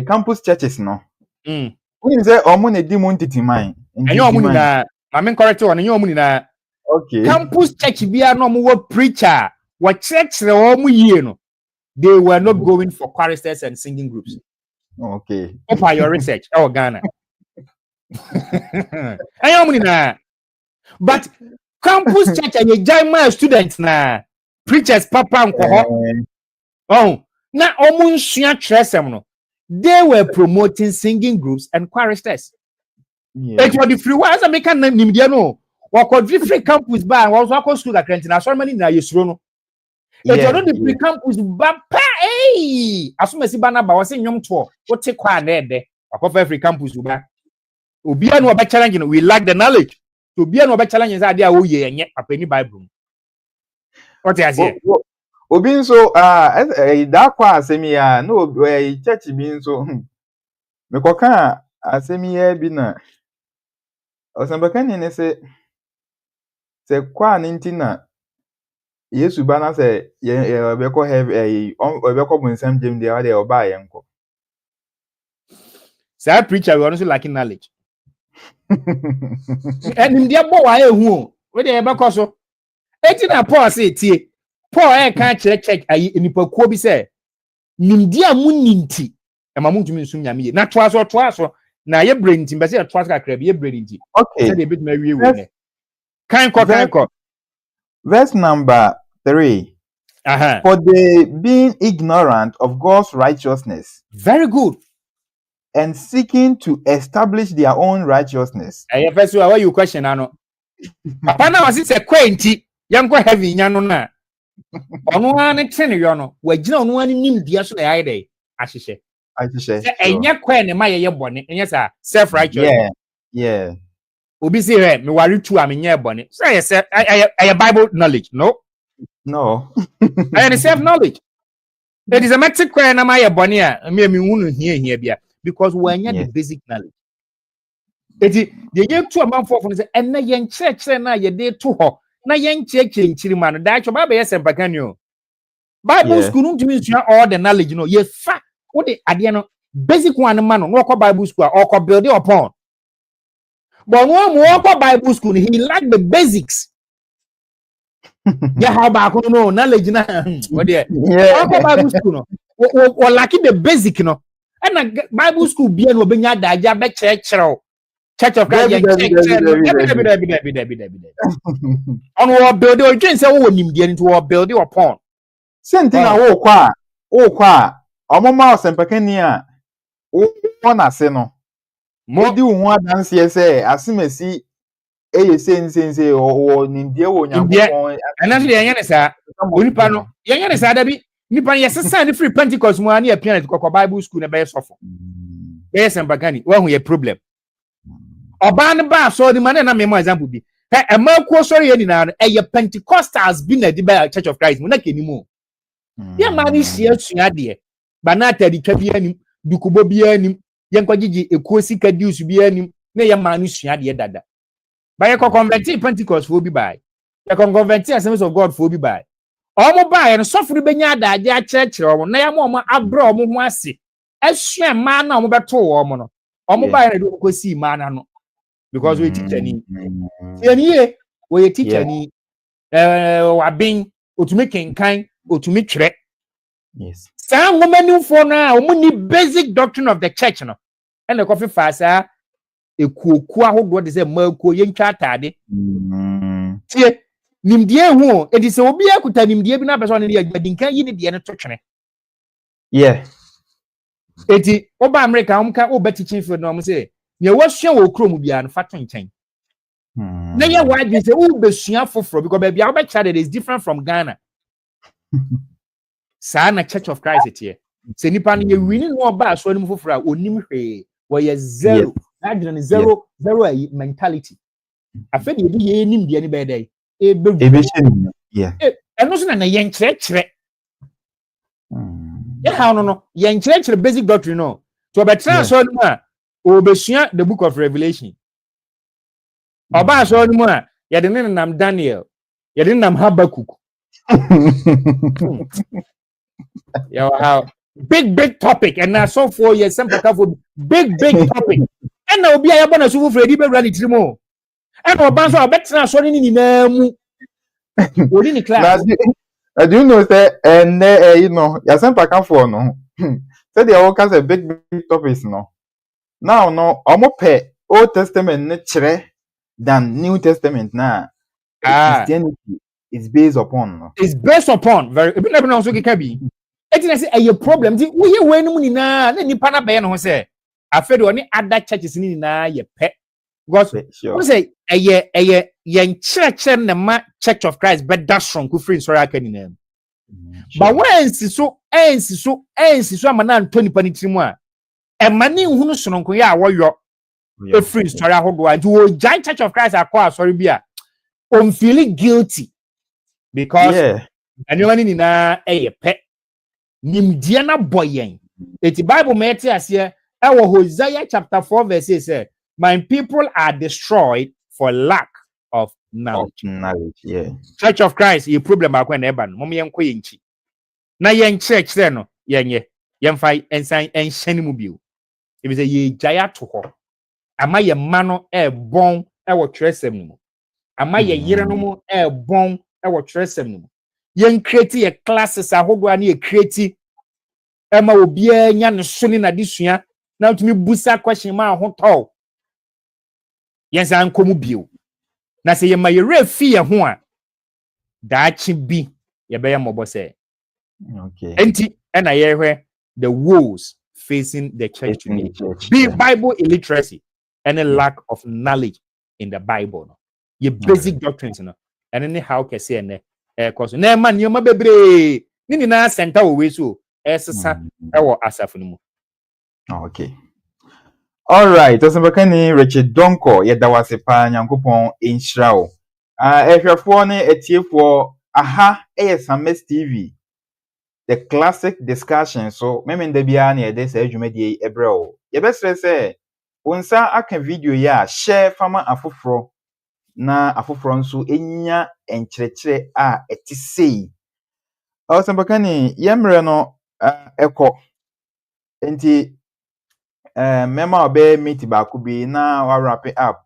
campus churches no. Unim say omo na di mu ntitiman. Enyo omo ni na I mean correct one enyo omo ni na. Okay. Campus church bia no mo preacher. What church no, they were not going for choristers and singing groups. Okay. Open your research. Oh, Ghana. But campus church and a giant students na preachers papa and oh, now almost no. They were promoting singing groups and choristers. It was the free ones make an nimdiano. Or could free campus bar was walk school at Crenton. I saw many na yesrono. It was not the free campus bar. Hey, as soon as Ibana was in young tour, what take one there? Of every campus bar. Ubia no be challenging. We lack the knowledge. To be no be challenging is idea oh yeah and yet a penny Bible. What is it? Obi so that kwa asemi ya no church bi so me koka asemi ya bi na osambaka ni se kwa nintina Yesu ba na se ye obeko have obeko bunsam jem de ade oba ye nko. Say preacher we also lacking knowledge. And him dia bo wa ehu we dey be so. Eti na Paul say tie. Paul can check ayi nipakuo bi say nimdia muninti e ma muntumi nsum nyame ye. Na toa so na ye brain nti be say toa kakra bi ye brain nti. Okay. Say dey bit ma wie we ne. Kan ko. Verse number 3. For they being ignorant of God's righteousness. Very good. And seeking to establish their own righteousness. First why you question ano. Papa na wasi se kwenti yanko heavy nya no na. Ono ane tene yo no. Wa gina ono ane nimdia so na yae dey ahihye. Se enya kwa ne ma ye bone. Enya sa self righteous. Yeah. Obi say he me wari tu a me nya bone. Say say I Bible knowledge. No. I am self knowledge. It is a metric kwa na ma ye bone a me hunu hia bia. Because we anya the basic knowledge. Eti de ye tu amanfo fo say ena ye nkyerɛkyerɛ na ye de to ho na ye nkyerɛkyerɛ ma no da atwa ba ye sempaka ni o. Bible school no ntumi nsua all the knowledge no ye fa wo de ade no basic one ma no no Bible school or build it upon. But no more Bible school he lack the basics. Yeah, how about no knowledge na what there. Bible school no or lacking the basic no. And Bible school be no benya daja be church of God on what build or just say wo nim dey into what build upon. Same thing wo kwa omoma osempakani a wo na se no mo di wo adanse say asemasi eye sense o nimdie wo nyankopon and yen ne sa onipa no yen ne sa da bi nipa yesesa ne free Pentecost mu ani apia na kokko Bible school na be sofo be sempakani wo hu ye problem oba ne ba so di man na me mo example bi e ma ku sorry ye ni na e Pentecostals bi na di ba Church of Christ mu na kenimu ye ma ni sie asua de ba na atadi twa bi anim dukubo bi anim ye nkogigi ekuo sika dius bi anim na ye ma ni sua de dada ba ye convert Pentecost fo bi ba ye convert Assemblies of God fo bi ba omo ba ye no sofuru benya adaje a kyerɛkyerɛ omo na ye mo abro omo ho ase asua ma na omo beto omo no omo ba ye na do kosi ma na no because we teacher ni ye we teacher ni wa bin otumi kenkan otumi twere yes sa ngomani fo na omo ni basic doctrine of the church no and the coffee fasa ekuoku ahodo de se makuo ye ntwa atade tie nimdie hu edi se obi akuta nimdie bi na beso ne ya dinkan yi ne de ne to twere eti oba America omka oba teaching field no omo se ne wasua wo krom bia no fato nchen na ye wadi se wo besua foforo because ba bia oba chade is different from Ghana sa na Church of Christ here se nipa no ye wini no oba so anim foforo a onim hwe wo ye zero na zero mentality afa de bi ye nim de ni be dey eno so na ye nkyerɛkyerɛ how no ye nkyerɛkyerɛ basic doctrine no to be transfer no a obesua the book of Revelation oba so no a ye de nam Daniel ye de nam Habakkuk yeah, how big topic and now so for years some for big topic and now be a bonus for Freddy be ready trimo and oba so better so ni na mu within the class do you know say and you know ya some can for no say they all can big topics no now no omo pe Old Testament ne chere than New Testament na Christianity is based upon no it's based upon very let me know so can be it is a problem we hear when mu ni na nipa na be no ho say afede oni other churches ni na ye pe Because Sure. what say a yen church and the ma Church of Christ, but that's strong. Ku free sorry can name. But when so amana Antony Panitimu a mani hunu sononko ya warrior a free story ahodo and to giant Church of Christ akwa sorry bia I'm feeling guilty because anyone ni na pet nimdie na boyen. Eti Bible mete ase ewo Hosea chapter 4 verse 6 say my people are destroyed for lack of knowledge. Church of Christ ye problem akwa na eba no mom yenko yenchi na yen church there no yenye yemfa ensan enhyane mu bio e be say ye gaya to ho ama ye ma no bon ewo tresem no ama ye yere no mu bon ewo tresem no yen create ye classes ahodo na ye create ema obi anya ne so ne na desua na utumi busa question ma ho to yen san komu bio na se ye ma ye refi ye ho a daachi bi ye be ye mobo se enti na ye hwe the woes facing the church today. Bible illiteracy and a lack of knowledge in the Bible no ye basic doctrines no and any how can say ne cause na man you ma bebre ni na center we so esesa ewo asafo no mu. Okay. All right. Osembakani Richard Donko yeda wase pa Nyankopon enhyira wo. Ehwefo ne etiefo aha Sames TV. The classic discussion so memenda bia na yede sa adwumadi ebre wo. Ye besre se unsa aka video ya share fama afoforo na afoforo nso enya enkyerɛkyerɛ a etisei. Osembakani yemre no ekɔ enti mema obe meet baako bi na wa wrap it up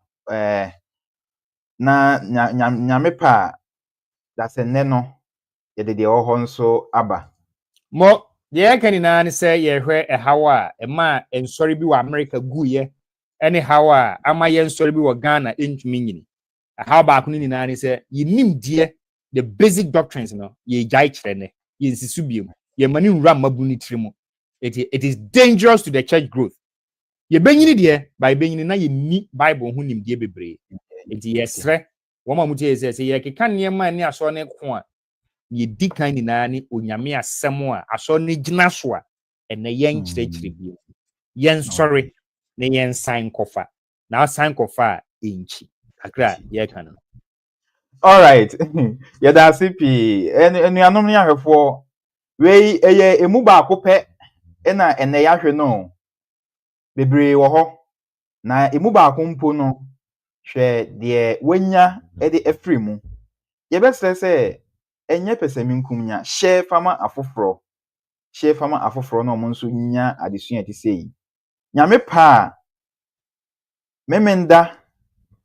na nyame pa da se ne no ye de ho nso aba Mo ye kan na ne se ye hwe hawa ma ensori bi wa America guye ene hawa ama ye ensori bi wa Ghana entumi nyini how baako ni na ne se yinim die the basic doctrines no ye jai kire ne ye nsisu biem ye mani nra mabu ni tirimo it is dangerous to the church growth ye benyini de by benyini na ye ni Bible ho nim die bebre enti yesre wo ma mutie se ye keka ne ma ne aso ne ko a ye dikan ni na ni onyame asem a aso ne gina so a ene yen kyerɛkyerɛ bi yen sorry ne yen sign kofa na sign kofa enchi akra ye kan no. All right. Ye da sipi enuanom ne ahwefo we eye emu baako pɛ na ene ya hwe no bebre wo ho na emu baako mpo no hwɛ de wanya de afrimu ye besere se enye pesaminkum nya share fama afoforo no mo nso nya adesua etisei nyame pa memenda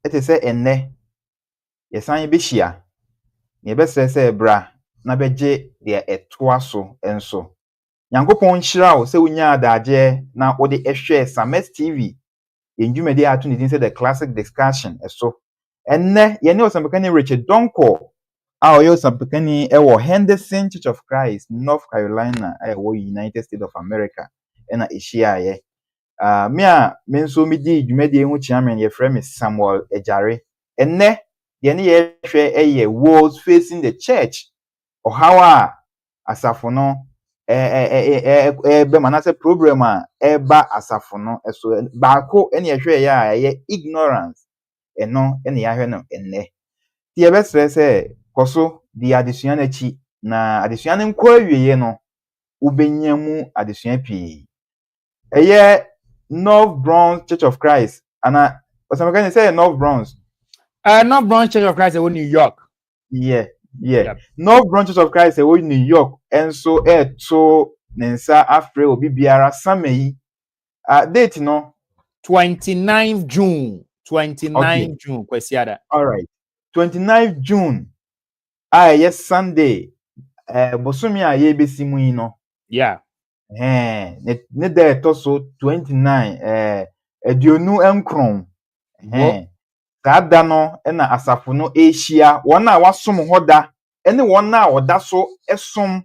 etese enne yesan be hia ne besere se bra na beje de etoa so enso nyankopon hyira wo se unya adaje na wo de ehwe Sames TV enjumede ato ne din se the classic discussion eso enne ye ne osambekani Richard Donko a oyo osambekani ewo Henderson Church of Christ North Carolina ewo United States of America ena ehia ye me nso mi di dwumadi hu chiamen ye frɛ me Samuel Ejare enne ye ne ye hwɛ eye Woes facing the church ohawa asafo no be manase problem a eba asafo no eso baako ene ye hwɛ ya ye ignorance eno ene ya hwɛ no enne ti ye besere se koso di adesua na chi na adesua ne nkɔ awieye no ubenyamu adesua pii eye North Bronx Church of Christ ana osamaka say North Bronx North Bronx Church of Christ in New York. Yeah. North Bronx Church of Christ in New York enso to nensa afre obi biara sameyi date no 29th June 29th June kwesiada. All right. 29th June yes Sunday bosomi a ye besi mu yi no yeah ne da to so 29 aduonu enkron da no na asafo no ehia won a wasom hoda ene won a oda so esom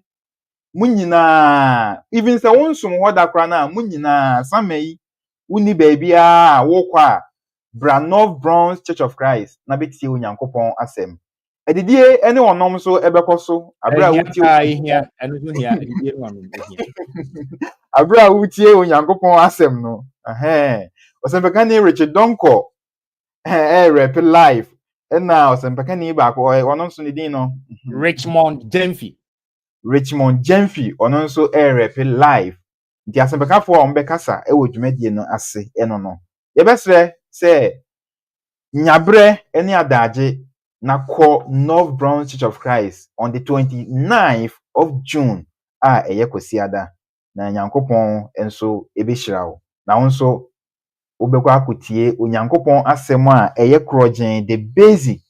munyina even se won som hoda kra na munyina samai uni baby a wo kwa Branov Bronze Church of Christ na betie onyankopon asem edidie ene onom so ebekọ so abra wutie ihia eno so hia edie no anu ihia abra wutie onyankopon asem no osempekani Richard Donko rap live na osempekani ba ko ono nso ne din no Richmond Jemfi ono nso rap live di asempekafo a ombekasa ewo dwumadie no ase eno no yebesre se nyabre ene adaje na kọ North Bronx Church of Christ on the 29th of June eye kwasiada na nyankopon enso ebehirawo na nso obekwa akotie onyankopon asem a eye krogen the basic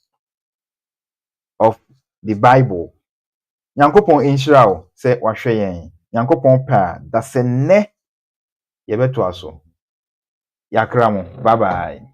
of the Bible nyankopon enhirawo se wahwe yen nyankopon pa da se ne yebeto aso yakramo bye bye